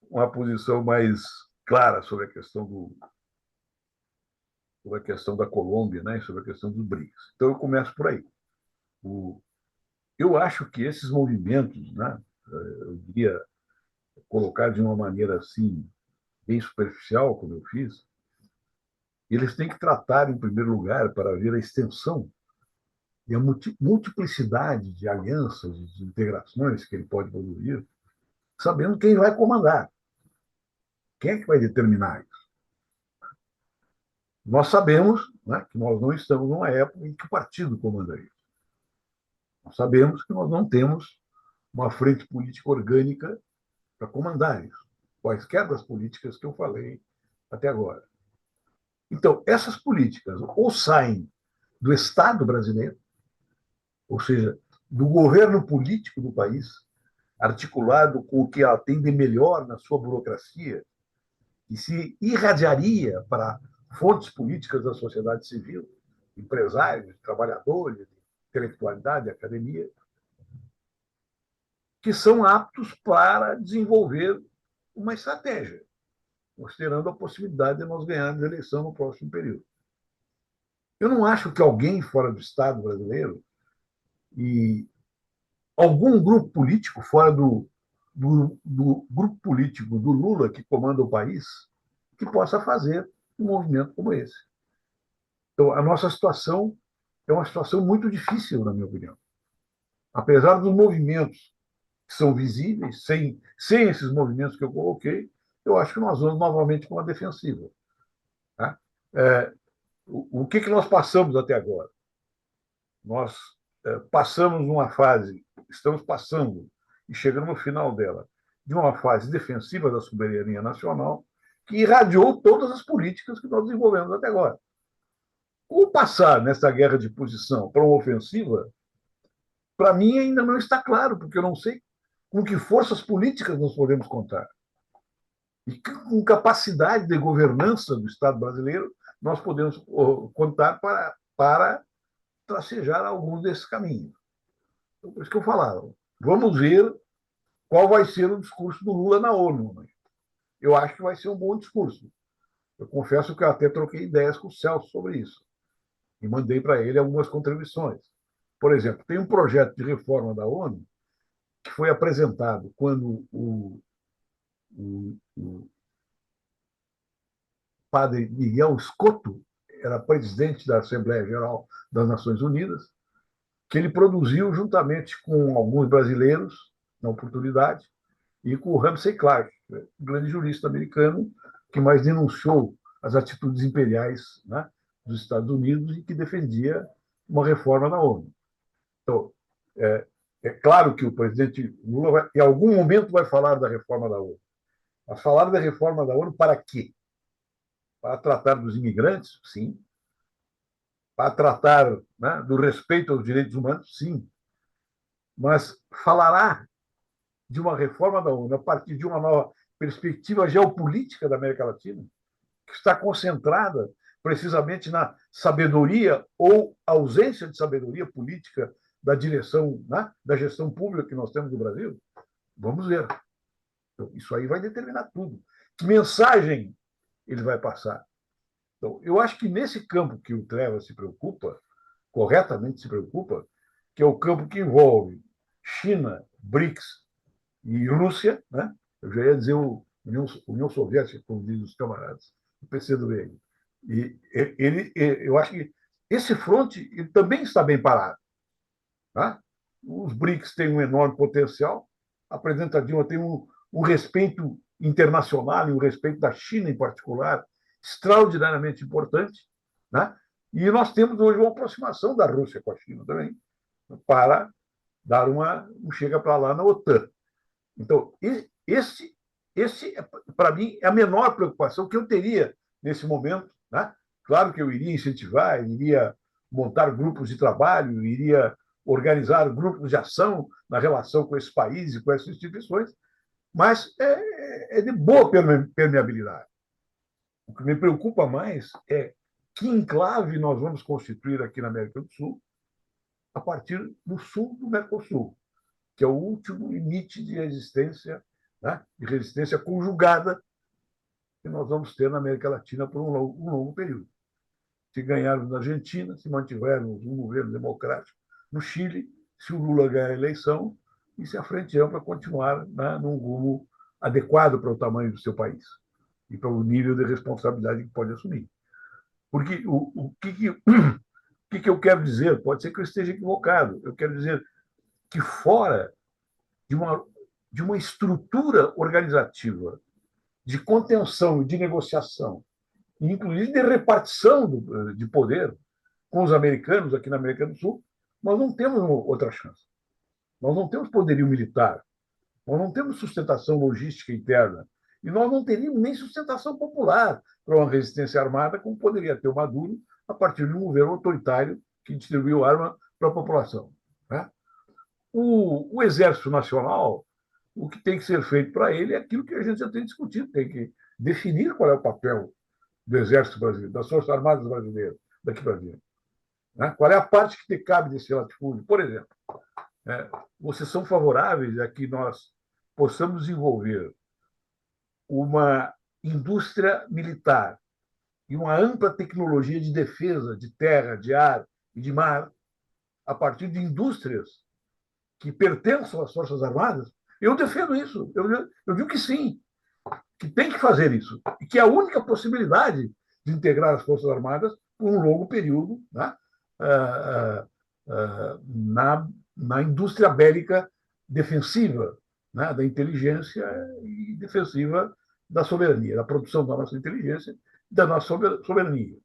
uma posição mais clara sobre a questão da Colômbia, né, sobre a questão dos BRICS. Então, eu começo por aí. Eu acho que esses movimentos, né, eu diria, colocar de uma maneira assim, bem superficial, como eu fiz, eles têm que tratar, em primeiro lugar, para ver a extensão e a multiplicidade de alianças, de integrações que ele pode produzir, sabendo quem vai comandar, quem é que vai determinar isso. Nós sabemos, né, que nós não estamos numa época em que o partido comanda isso. Nós sabemos que nós não temos uma frente política orgânica para comandar isso, quaisquer das políticas que eu falei até agora. Então, essas políticas ou saem do Estado brasileiro, ou seja, do governo político do país, articulado com o que ela tem de melhor na sua burocracia, e se irradiaria para fontes políticas da sociedade civil, empresários, trabalhadores, intelectualidade, academia, que são aptos para desenvolver uma estratégia, considerando a possibilidade de nós ganharmos a eleição no próximo período. Eu não acho que alguém fora do Estado brasileiro e algum grupo político fora do grupo político do Lula, que comanda o país, que possa fazer um movimento como esse. Então, a nossa situação é uma situação muito difícil, na minha opinião. Apesar dos movimentos que são visíveis, sem esses movimentos que eu coloquei, eu acho que nós vamos novamente para uma defensiva. Tá? O que nós passamos até agora? Nós passamos numa fase, estamos passando e chegando no final dela, de uma fase defensiva da soberania nacional que irradiou todas as políticas que nós desenvolvemos até agora. O passar nessa guerra de posição para uma ofensiva, para mim ainda não está claro, porque eu não sei com que forças políticas nós podemos contar. E com capacidade de governança do Estado brasileiro nós podemos contar para tracejar alguns desses caminhos. Então, por isso que eu falava, vamos ver qual vai ser o discurso do Lula na ONU. Eu acho que vai ser um bom discurso. Eu confesso que eu até troquei ideias com o Celso sobre isso e mandei para ele algumas contribuições. Por exemplo, tem um projeto de reforma da ONU que foi apresentado quando o padre Miguel Scotto era presidente da Assembleia Geral das Nações Unidas, que ele produziu juntamente com alguns brasileiros, na oportunidade, e com o Ramsey Clark, um grande jurista americano que mais denunciou as atitudes imperiais, né, dos Estados Unidos e que defendia uma reforma na ONU. Então, é claro que o presidente Lula, em algum momento, vai falar da reforma da ONU. Mas falar da reforma da ONU para quê? Para tratar dos imigrantes? Sim. Para tratar, né, do respeito aos direitos humanos? Sim. Mas falará de uma reforma da ONU a partir de uma nova perspectiva geopolítica da América Latina, que está concentrada precisamente na sabedoria ou ausência de sabedoria política da direção, né, da gestão pública que nós temos no Brasil? Vamos ver. Então, isso aí vai determinar tudo. Que mensagem ele vai passar? Então, eu acho que nesse campo que o Trevas se preocupa, corretamente se preocupa, que é o campo que envolve China, BRICS e Rússia, né? Eu já ia dizer União Soviética, como dizem os camaradas, o PCdoB. E eu acho que esse fronte ele também está bem parado. Tá? Os BRICS têm um enorme potencial, a presidenta Dilma tem um respeito internacional e um respeito da China em particular extraordinariamente importante, né? E nós temos hoje uma aproximação da Rússia com a China também, para dar um chega para lá na OTAN. Então, esse para mim, é a menor preocupação que eu teria nesse momento. Né? Claro que eu iria incentivar, iria montar grupos de trabalho, iria organizar grupos de ação na relação com esses países e com essas instituições, mas é de boa permeabilidade. O que me preocupa mais é que enclave nós vamos constituir aqui na América do Sul a partir do sul do Mercosul, que é o último limite de resistência, né, de resistência conjugada que nós vamos ter na América Latina por um longo período. Se ganharmos na Argentina, se mantivermos um governo democrático no Chile, se o Lula ganhar a eleição, e se a Frente Ampla continuar, né, num rumo adequado para o tamanho do seu país e para o nível de responsabilidade que pode assumir. Porque o que eu quero dizer? Pode ser que eu esteja equivocado. Eu quero dizer que fora de uma estrutura organizativa de contenção e de negociação, inclusive de repartição de poder com os americanos aqui na América do Sul, nós não temos outra chance. Nós não temos poderio militar, nós não temos sustentação logística interna, e nós não teríamos nem sustentação popular para uma resistência armada, como poderia ter o Maduro a partir de um governo autoritário que distribuiu arma para a população. Né? O Exército Nacional, o que tem que ser feito para ele é aquilo que a gente já tem discutido, tem que definir qual é o papel do Exército Brasileiro, das Forças Armadas Brasileiras daqui para diante. Né? Qual é a parte que te cabe desse latifúndio? Por exemplo, vocês são favoráveis a que nós possamos desenvolver uma indústria militar e uma ampla tecnologia de defesa de terra, de ar e de mar a partir de indústrias que pertençam às Forças Armadas? Eu defendo isso. Eu digo que sim, que tem que fazer isso. E que é a única possibilidade de integrar as Forças Armadas por um longo período, né, ah, na indústria bélica defensiva, né, da inteligência e defensiva da soberania, da produção da nossa inteligência e da nossa soberania.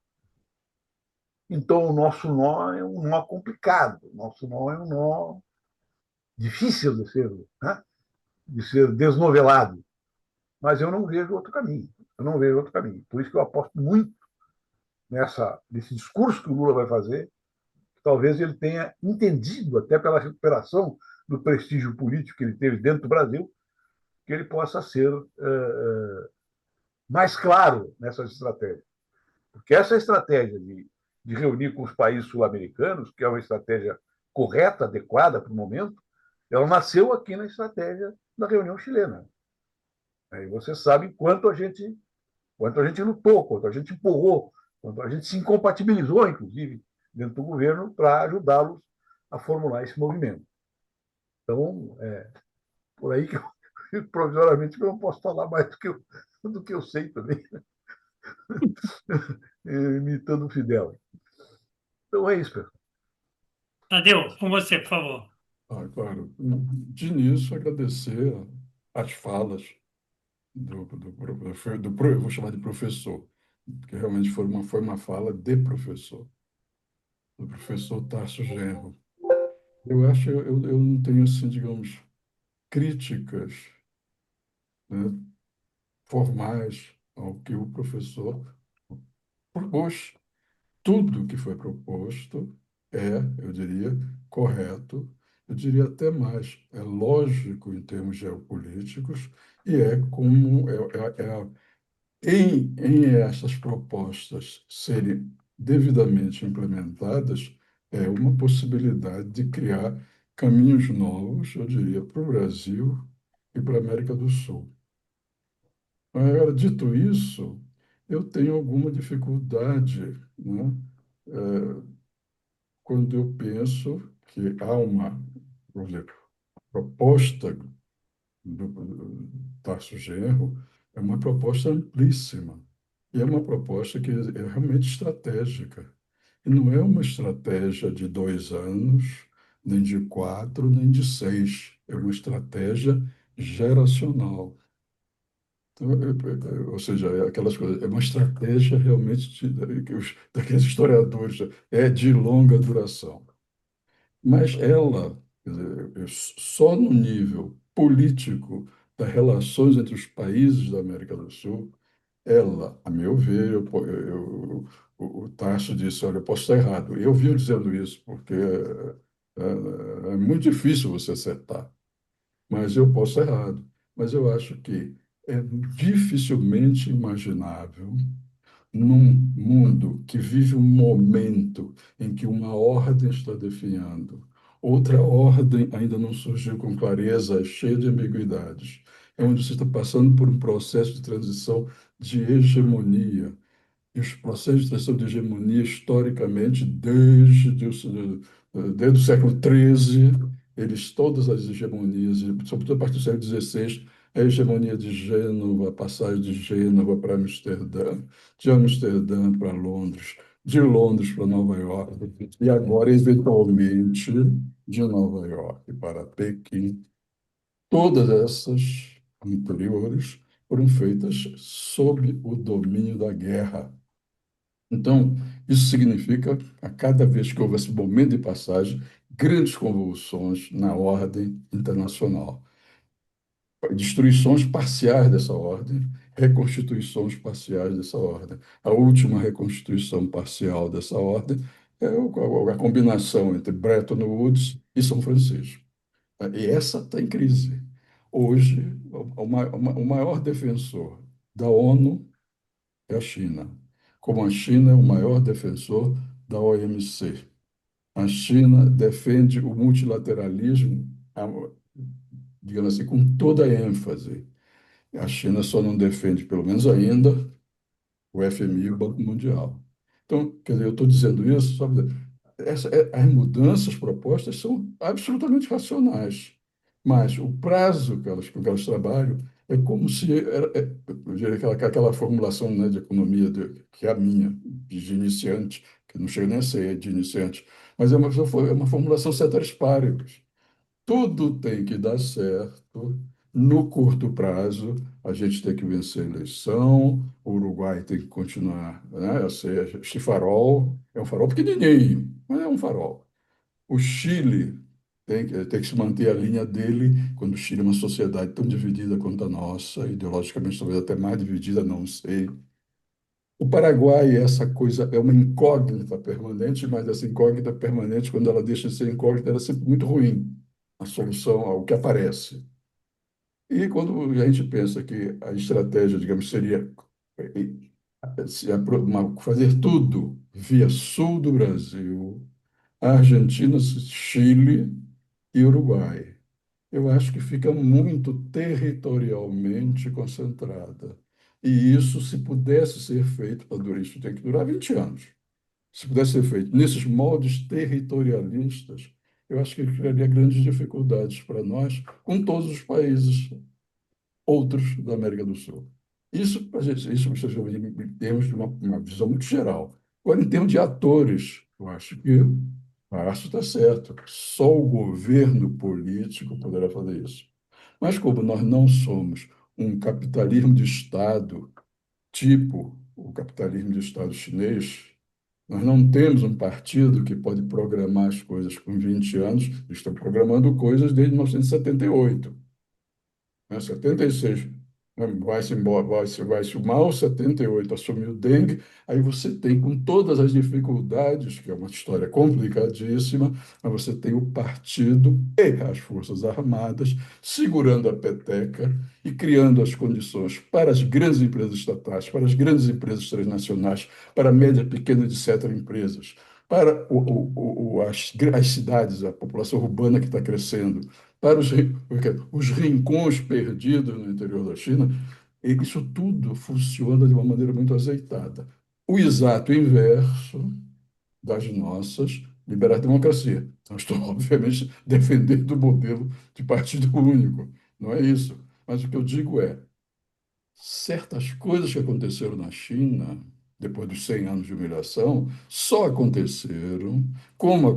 Então, o nosso nó é um nó complicado, o nosso nó é um nó difícil né, de ser desnovelado, mas eu não vejo outro caminho. Eu não vejo outro caminho. Por isso que eu aposto muito nesse discurso que o Lula vai fazer. Talvez ele tenha entendido, até pela recuperação do prestígio político que ele teve dentro do Brasil, que ele possa ser mais claro nessas estratégias. Porque essa estratégia de reunir com os países sul-americanos, que é uma estratégia correta, adequada para o momento, ela nasceu aqui na estratégia da reunião chilena. E você sabe quanto a gente lutou, quanto a gente empurrou, quanto a gente se incompatibilizou, inclusive, dentro do governo, para ajudá-los a formular esse movimento. Então, por aí que eu, provisoriamente, eu não posso falar mais do que eu sei também, imitando o Fidel. Então, é isso, pessoal. Tadeu, com você, por favor. Claro. De início, agradecer as falas eu vou chamar de professor, porque realmente foi uma fala de professor, do professor Tarso Genro. Eu acho, eu não tenho, assim, digamos, críticas, né, formais ao que o professor propôs. Tudo que foi proposto é, eu diria, correto, eu diria até mais, é lógico em termos geopolíticos e é como em essas propostas serem devidamente implementadas, é uma possibilidade de criar caminhos novos, eu diria, para o Brasil e para a América do Sul. Agora, dito isso, eu tenho alguma dificuldade, né, quando eu penso que há uma, por exemplo, proposta do Tarso Genro, é uma proposta amplíssima. E é uma proposta que é realmente estratégica. E não é uma estratégia de 2 anos, nem de 4, nem de 6. É uma estratégia geracional. Então, ou seja, é aquelas coisas, é uma estratégia realmente daqueles historiadores, é de longa duração. Mas ela, quer dizer, só no nível político das relações entre os países da América do Sul, ela, a meu ver, o Tarso disse, olha, eu posso estar errado. Eu vivo dizendo isso, porque é muito difícil você acertar, mas eu posso estar errado. Mas eu acho que é dificilmente imaginável num mundo que vive um momento em que uma ordem está definhando, outra ordem ainda não surgiu com clareza, é cheia de ambiguidades, é onde você está passando por um processo de transição de hegemonia. E os processos de transição de hegemonia, historicamente, desde o século XIII, todas as hegemonias, sobretudo a partir do século XVI, a hegemonia de Gênova, a passagem de Gênova para Amsterdã, de Amsterdã para Londres, de Londres para Nova York, e agora, eventualmente, de Nova York para Pequim. Todas essas anteriores foram feitas sob o domínio da guerra. Então, isso significa, a cada vez que houve esse momento de passagem, grandes convulsões na ordem internacional. Destruições parciais dessa ordem, reconstituições parciais dessa ordem. A última reconstituição parcial dessa ordem é a combinação entre Bretton Woods e São Francisco. E essa está em crise. Hoje, o maior defensor da ONU é a China, como a China é o maior defensor da OMC. A China defende o multilateralismo, digamos assim, com toda a ênfase. A China só não defende, pelo menos ainda, o FMI e o Banco Mundial. Então, quer dizer, eu estou dizendo isso, só para dizer, as mudanças propostas são absolutamente racionais, mas o prazo com que elas trabalham é como se eu diria aquela formulação, né, de economia que é a minha, de iniciante, não chega nem a ser de iniciante, mas é uma formulação ceteris paribus. Tudo tem que dar certo no curto prazo. A gente tem que vencer a eleição, o Uruguai tem que continuar, né, a ser este farol, é um farol pequenininho, mas é um farol. O Chile tem que se manter a linha dele, quando o Chile é uma sociedade tão dividida quanto a nossa, ideologicamente talvez até mais dividida, não sei. O Paraguai, essa coisa é uma incógnita permanente, mas essa incógnita permanente, quando ela deixa de ser incógnita, ela é sempre muito ruim, a solução ao que aparece. E quando a gente pensa que a estratégia, digamos, seria fazer tudo via sul do Brasil, Argentina, Chile e Uruguai, eu acho que fica muito territorialmente concentrada. E isso, se pudesse ser feito, isso tem que durar 20 anos. Se pudesse ser feito nesses moldes territorialistas, eu acho que criaria grandes dificuldades para nós, com todos os países outros da América do Sul. Isso, isso em termos de uma visão muito geral. Agora, em termos de atores, eu acho que Márcio está certo. Só o governo político poderá fazer isso. Mas como nós não somos um capitalismo de Estado, tipo o capitalismo de Estado chinês, nós não temos um partido que pode programar as coisas com 20 anos, eles estão programando coisas desde 1978, né? 76, né? Vai-se embora, vai-se o Mao, 78 assumiu o Deng, aí você tem, com todas as dificuldades, que é uma história complicadíssima, mas você tem o partido e as Forças Armadas segurando a peteca e criando as condições para as grandes empresas estatais, para as grandes empresas transnacionais, para a média, pequena, etc. empresas, para as cidades, a população urbana que está crescendo, para os rincões perdidos no interior da China, e isso tudo funciona de uma maneira muito azeitada. O exato inverso das nossas liberais democracias. Então, estou, obviamente, defendendo o modelo de partido único. Não é isso. Mas o que eu digo é, certas coisas que aconteceram na China, depois dos 100 anos de humilhação, só aconteceram, como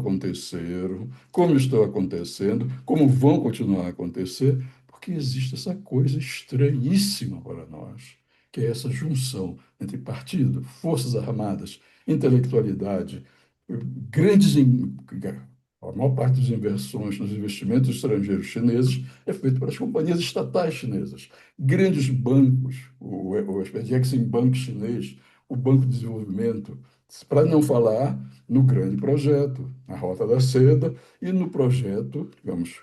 estão acontecendo, como vão continuar a acontecer, porque existe essa coisa estranhíssima para nós, que é essa junção entre partido, forças armadas, intelectualidade, grandes. A maior parte das inversões nos investimentos estrangeiros chineses é feita pelas companhias estatais chinesas, grandes bancos, o Exim Bank chinês, o Banco de Desenvolvimento, para não falar no grande projeto, na Rota da Seda, e no projeto, digamos,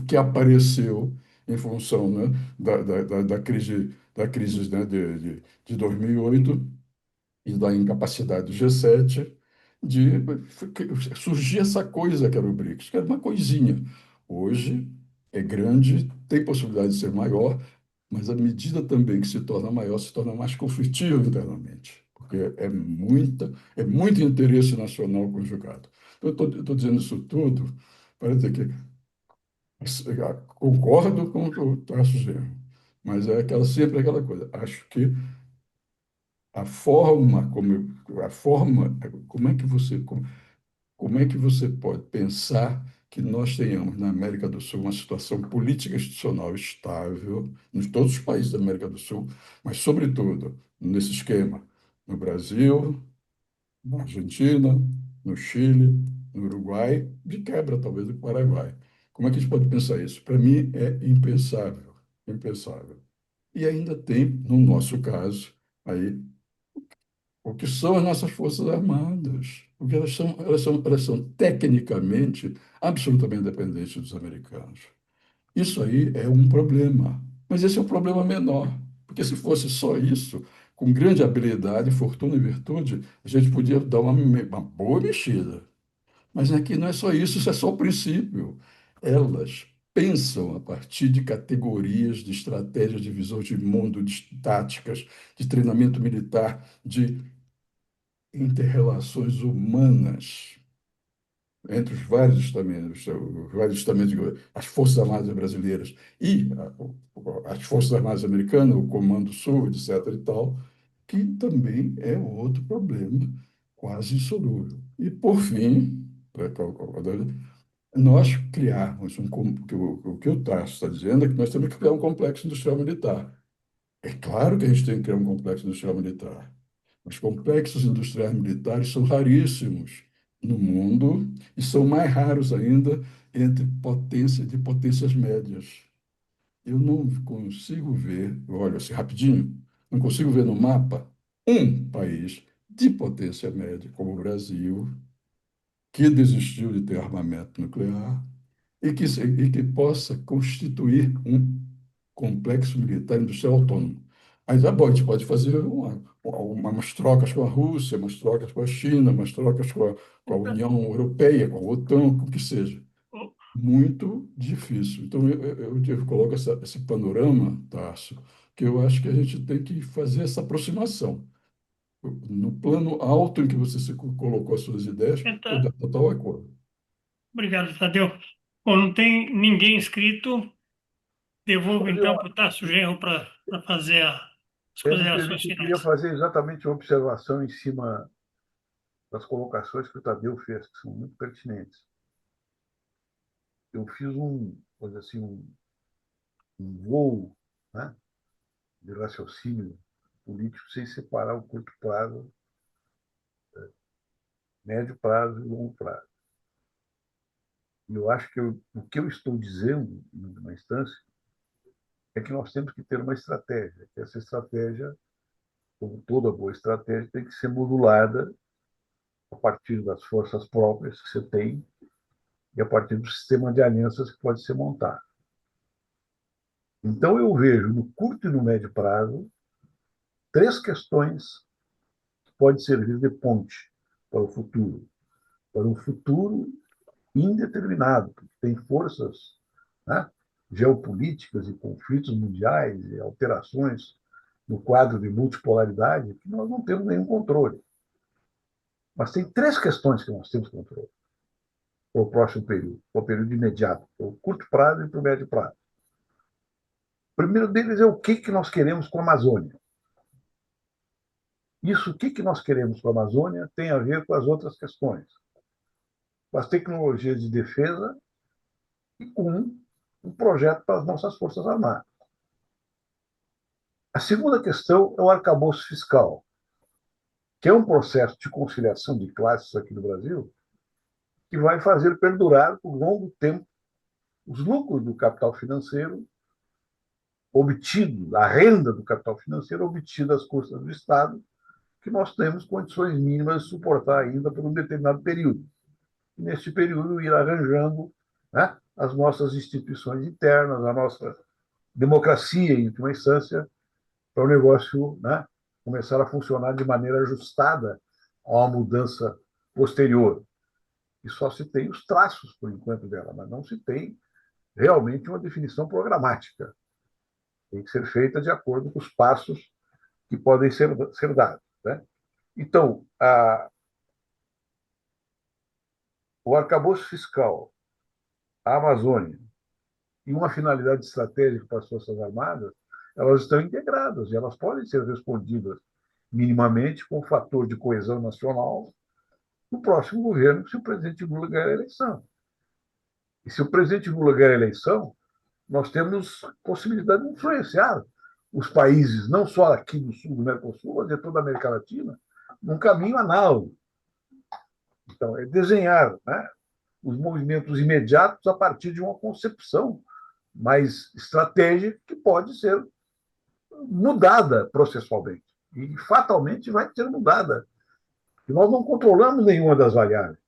que apareceu em função, né, da crise, né, de 2008 e da incapacidade do G7 de surgir essa coisa que era o BRICS, que era uma coisinha. Hoje é grande, tem possibilidade de ser maior, mas à medida também que se torna maior, se torna mais conflitivo internamente, porque é muito interesse nacional conjugado. Então, eu estou dizendo isso tudo para dizer que concordo com o que o Tarso Genro, mas é sempre aquela coisa. Acho que a forma como é que você pode pensar que nós tenhamos na América do Sul uma situação política institucional estável, em todos os países da América do Sul, mas, sobretudo, nesse esquema, no Brasil, na Argentina, no Chile, no Uruguai, de quebra, talvez, no Paraguai. Como é que a gente pode pensar isso? Para mim, é impensável, impensável. E ainda tem, no nosso caso, aí o que são as nossas Forças Armadas, porque elas são tecnicamente absolutamente dependentes dos americanos. Isso aí é um problema, mas esse é um problema menor, porque se fosse só isso, com grande habilidade, fortuna e virtude, a gente podia dar uma boa mexida. Mas aqui não é só isso é só o princípio. Elas pensam a partir de categorias, de estratégias, de visão de mundo, de táticas, de treinamento militar, de inter-relações humanas entre os vários estamentos, as Forças Armadas brasileiras e as Forças Armadas americanas, o Comando Sul, etc. e tal, que também é outro problema quase insolúvel. E, por fim, nós criarmos o que o Tasso está dizendo é que nós temos que criar um complexo industrial militar. É claro que a gente tem que criar um complexo industrial militar. Os complexos industriais militares são raríssimos no mundo e são mais raros ainda entre potências médias. Eu não consigo ver, olha assim, rapidinho, não consigo ver no mapa um país de potência média, como o Brasil, que desistiu de ter armamento nuclear e que possa constituir um complexo militar industrial autônomo. Mas bom, a gente pode fazer umas trocas com a Rússia, umas trocas com a China, umas trocas com a União Europeia, com a OTAN, com o que seja. Muito difícil. Então, eu coloco esse panorama, Tarso, que eu acho que a gente tem que fazer essa aproximação. No plano alto em que você colocou as suas ideias, estou Então, de total acordo. obrigado, Tadeu. Bom, não tem ninguém inscrito. Devolvo Olha, então para o Tasso Genro para fazer as me considerações permite, eu queria finais. fazer exatamente uma observação em cima das colocações que o Tadeu fez, que são muito pertinentes. Eu fiz vamos dizer assim, um voo, né, de raciocínio político sem separar o curto prazo, médio prazo e longo prazo. E eu acho que o que eu estou dizendo, em última instância, é que nós temos que ter uma estratégia, que essa estratégia, como toda boa estratégia, tem que ser modulada a partir das forças próprias que você tem e a partir do sistema de alianças que pode ser montado. Então, eu vejo no curto e no médio prazo três questões que podem servir de ponte para um futuro indeterminado, porque tem forças, né, geopolíticas e conflitos mundiais e alterações no quadro de multipolaridade que nós não temos nenhum controle. Mas tem três questões que nós temos controle para o próximo período, para o período imediato, para o curto prazo e para o médio prazo. O primeiro deles é o que nós queremos com a Amazônia. Isso, o que nós queremos com a Amazônia, tem a ver com as outras questões, com as tecnologias de defesa e com um projeto para as nossas Forças Armadas. A segunda questão é o arcabouço fiscal, que é um processo de conciliação de classes aqui no Brasil, que vai fazer perdurar por longo tempo os lucros do capital financeiro obtido, a renda do capital financeiro obtida às custas do Estado, que nós temos condições mínimas de suportar ainda por um determinado período. E, neste período, ir arranjando, né, as nossas instituições internas, a nossa democracia, em última instância, para o negócio, né, começar a funcionar de maneira ajustada a uma mudança posterior. E só se tem os traços, por enquanto, dela, mas não se tem realmente uma definição programática. Tem que ser feita de acordo com os passos que podem ser dados, né? Então, o arcabouço fiscal, a Amazônia e uma finalidade estratégica para as Forças Armadas, elas estão integradas e elas podem ser respondidas minimamente com o fator de coesão nacional no próximo governo, se o presidente Lula ganhar a eleição. E se o presidente Lula ganhar a eleição, nós temos possibilidade de influenciar os países, não só aqui do sul do Mercosul, mas de toda a América Latina, num caminho análogo. Então, é desenhar, né, os movimentos imediatos a partir de uma concepção mais estratégica que pode ser mudada processualmente. E fatalmente vai ser mudada. E nós não controlamos nenhuma das variáveis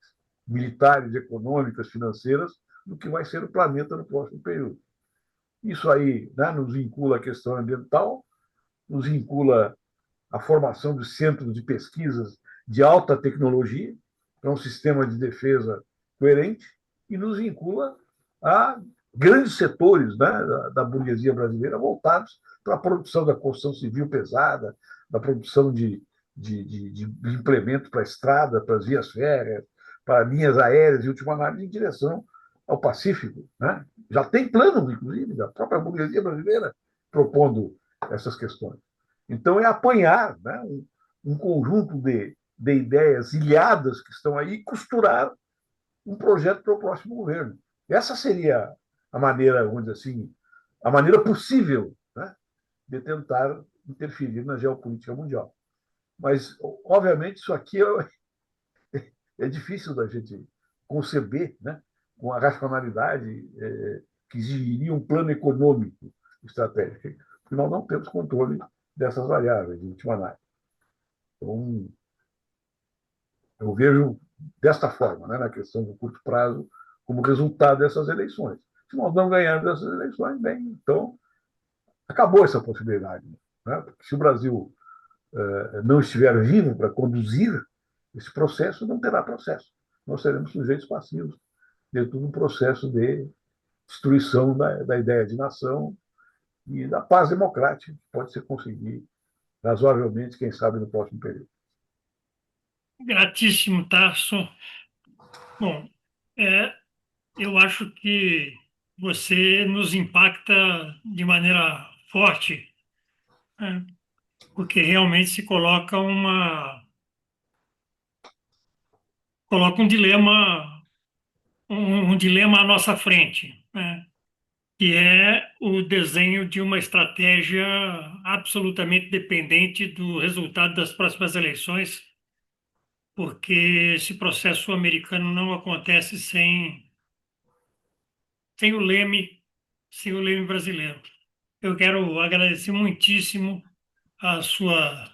militares, econômicas, financeiras do que vai ser o planeta no próximo período. Isso aí, né, nos vincula à questão ambiental, nos vincula à formação de centros de pesquisas de alta tecnologia, para um sistema de defesa coerente, e nos vincula a grandes setores, né, da burguesia brasileira voltados para a produção da construção civil pesada, da produção de implementos para a estrada, para as vias férreas, para linhas aéreas, e, última análise, em direção ao Pacífico. Né? Já tem planos, inclusive, da própria burguesia brasileira propondo essas questões. Então, é apanhar, né, um conjunto de de ideias ilhadas que estão aí e costurar um projeto para o próximo governo. Essa seria a maneira, vamos dizer assim, a maneira possível, né, de tentar interferir na geopolítica mundial. Mas, obviamente, isso aqui é difícil da gente conceber, né, com a racionalidade que exigiria um plano econômico estratégico, porque nós não temos controle dessas variáveis, de última análise. Então, eu vejo desta forma, né, na questão do curto prazo, como resultado dessas eleições. Se nós não ganharmos essas eleições, bem, então acabou essa possibilidade. Né? Porque se o Brasil não estiver vivo para conduzir esse processo, não terá processo. Nós seremos sujeitos passivos dentro de um processo de destruição da ideia de nação e da paz democrática, que pode ser conseguir razoavelmente, quem sabe, no próximo período. Gratíssimo, Tarso. Bom, eu acho que você nos impacta de maneira forte, né? Porque realmente se coloca um dilema à nossa frente, né? Que é o desenho de uma estratégia absolutamente dependente do resultado das próximas eleições, porque esse processo americano não acontece sem o leme, sem o leme brasileiro. Eu quero agradecer muitíssimo a sua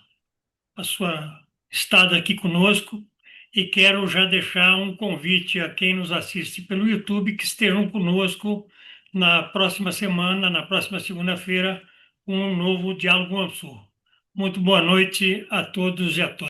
estada aqui conosco e quero já deixar um convite a quem nos assiste pelo YouTube que estejam conosco na próxima semana, na próxima segunda-feira, com um novo Diálogo Mansur. Muito boa noite a todos e a todas.